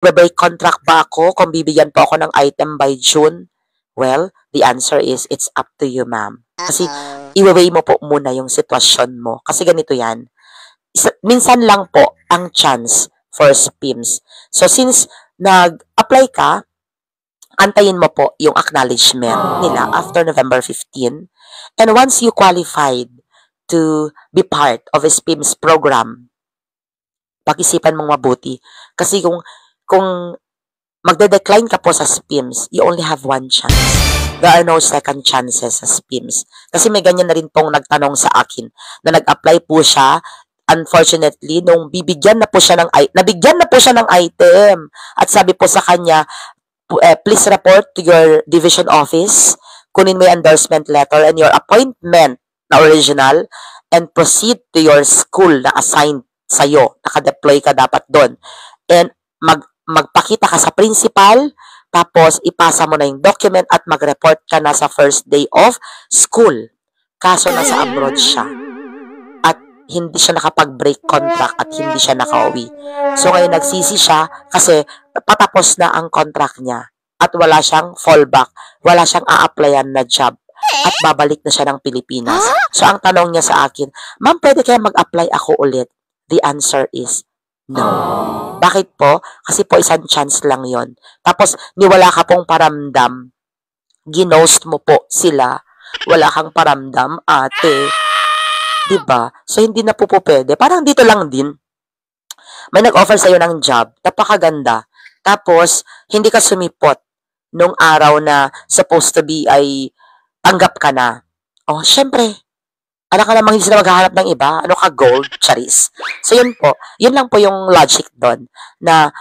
Magbe-break contract ba ako kung bibigyan po ako ng item by June? Well, the answer is, it's up to you, ma'am. Kasi, i-weigh mo po muna yung sitwasyon mo. Kasi ganito yan. Minsan lang po ang chance for SPIMS. So, since nag-apply ka, antayin mo po yung acknowledgement nila after November 15. And once you qualified to be part of a SPIMS program, pag-isipan mong mabuti. Kasi kung magde-decline ka po sa SPIMS, you only have one chance. There are no second chances sa SPIMS. Kasi may ganyan na rin pong nagtanong sa akin na nag-apply po siya. Unfortunately, nung nabigyan na po siya ng item at sabi po sa kanya, please report to your division office, kunin mo yung endorsement letter and your appointment na original and proceed to your school na assigned sa'yo. Naka-deploy ka dapat doon. And magpakita ka sa principal, tapos ipasa mo na yung document at mag-report ka na sa first day of school. Kaso nasa abroad siya. At hindi siya nakapag-break contract at hindi siya nakauwi. So ngayon nagsisi siya kasi patapos na ang contract niya at wala siyang fallback, wala siyang a-applyan na job at babalik na siya ng Pilipinas. So ang tanong niya sa akin, ma'am, pwede kaya mag-apply ako ulit? The answer is no. Bakit po? Kasi po isang chance lang yon. Tapos niwala ka pong paramdam, ginost mo po sila, wala kang paramdam, ate. Diba? So, hindi na po pwede. Parang dito lang din. May nag-offer sa'yo ng job. Napakaganda. Tapos, hindi ka sumipot nung araw na supposed to be ay tanggap ka na. Oh, syempre. Alam ka namang hindi sila maghahanap ng iba. Ano ka, gold? Charis. So, yun po. Yun lang po yung logic doon. Na